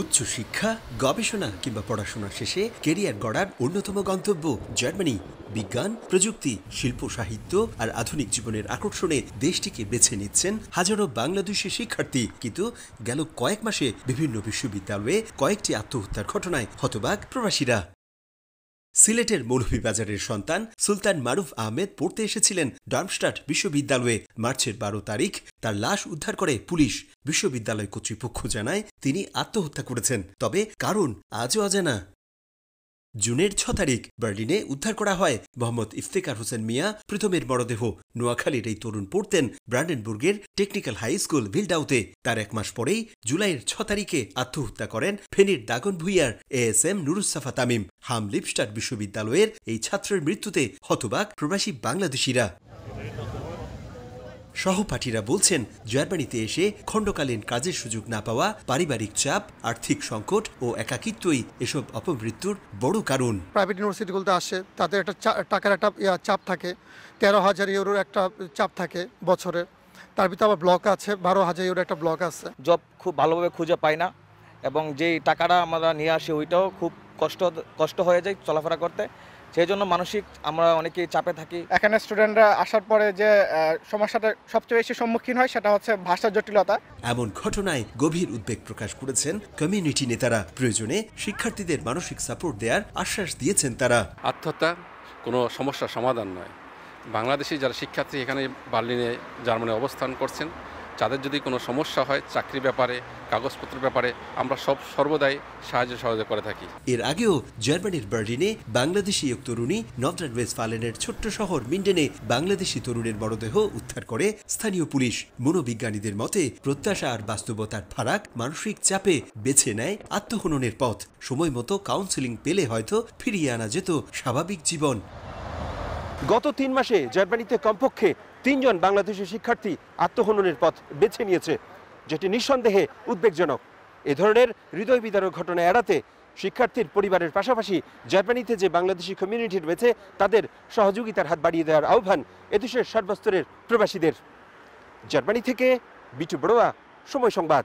উচ্চশিক্ষা, গবেষণা কিংবা পড়াশোনা শেষে কেরিয়ার গড়ার অন্যতম গন্তব্য জার্মানি। বিজ্ঞান, প্রযুক্তি, শিল্প, সাহিত্য আর আধুনিক জীবনের আকর্ষণে দেশটিকে বেছে নিচ্ছেন হাজারো বাংলাদেশি শিক্ষার্থী। কিন্তু গেল কয়েক মাসে বিভিন্ন বিশ্ববিদ্যালয়ে কয়েকটি আত্মহত্যার ঘটনায় হতবাক প্রবাসীরা। সিলেটের মৌলভীবাজারের সন্তান সুলতান মারুফ আহমেদ পড়তে এসেছিলেন ডার্মস্টাড বিশ্ববিদ্যালয়ে। মার্চের 12 তারিখ তার লাশ উদ্ধার করে পুলিশ। বিশ্ববিদ্যালয় কর্তৃপক্ষ জানায় তিনি আত্মহত্যা করেছেন, তবে কারণ আজও অজানা। জুনের 6 তারিখ বার্লিনে উদ্ধার করা হয় মোহাম্মদ ইফতেখার হোসেন মিয়া প্রথমের মরদেহ। নোয়াখালীর এই তরুণ পড়তেন ব্রান্ডেনবুর্গের টেকনিক্যাল হাই স্কুল ভিলডাউতে। তার এক মাস পরেই জুলাইয়ের 6 তারিখে আত্মহত্যা করেন ফেনীর দাগনভূঞার এএসএম নুরুজ্জাফা তামিম। হাম লিপস্টাড বিশ্ববিদ্যালয়ের এই ছাত্রের মৃত্যুতে হতবাক প্রবাসী বাংলাদেশিরা। সহপাঠীরা বলছেন, জার্মানিতে এসে খণ্ডকালীন কাজের সুযোগ না পাওয়া, পারিবারিক চাপ, আর্থিক সংকট ও একাকিত্বই এসব অপমৃত্যুর বড় কারণ। প্রাইভেট ইউনিভার্সিটিগুলোতে আসে, তাদের একটা টাকার একটা চাপ থাকে, 13,000 ইউরোর একটা চাপ থাকে বছরে। তার ভিতরে আবার ব্লক আছে, 12,000 ইউরো একটা ব্লক আছে। জব খুব ভালোভাবে খুঁজে পাই না, এবং যেই টাকাটা আমরা নিয়ে আসি ওইটাও খুব কষ্ট হয়ে যায় চলাফেরা করতে। সেই জন্য মানসিক আমরা অনেকেই চাপে থাকি। এখানে স্টুডেন্টরা আসার পরে যে সমস্যাটা সবচেয়ে বেশি সম্মুখীন হয় সেটা হচ্ছে ভাষা জটিলতা। এমন ঘটনায় গভীর উদ্বেগ প্রকাশ করেছেন কমিউনিটি নেতারা। প্রয়োজনে শিক্ষার্থীদের মানসিক সাপোর্ট দেওয়ার আশ্বাস দিয়েছেন তারা। আত্মহত্যা কোনো সমস্যার সমাধান নয়। বাংলাদেশি যারা শিক্ষার্থী এখানে বার্লিনে জার্মানি অবস্থান করছেন, যাদের যদি কোনো সমস্যা হয় চাকরি ব্যাপারে, কাগজপত্রের ব্যাপারে, আমরা সর্বদাই সাহায্য সহযোগিতা করে থাকি। এর আগেও জার্মানির বার্লিনে বাংলাদেশি এক তরুণী নর্দার্ন ওয়েস্টফালেনের ছোট্ট শহর মিন্ডেনে বাংলাদেশি তরুণের মরদেহ উদ্ধার করে স্থানীয় পুলিশ। মনোবিজ্ঞানীদের মতে প্রত্যাশা আর বাস্তবতার ফারাক মানসিক চাপে বেছে নেয় আত্মহননের পথ। সময় মতো কাউন্সেলিং পেলে হয়তো ফিরিয়ে আনা যেত স্বাভাবিক জীবন। গত 3 মাসে জার্মানিতে কমপক্ষে 3 জন বাংলাদেশি শিক্ষার্থী আত্মহননের পথ বেছে নিয়েছে, যেটি নিঃসন্দেহে উদ্বেগজনক। এ ধরনের হৃদয় বিদারক ঘটনা এড়াতে শিক্ষার্থীর পরিবারের পাশাপাশি জার্মানিতে যে বাংলাদেশি কমিউনিটি রয়েছে তাদের সহযোগিতার হাত বাড়িয়ে দেওয়ার আহ্বান এদেশের সর্বস্তরের প্রবাসীদের। জার্মানি থেকে বিটু বড়ুয়া, সময় সংবাদ।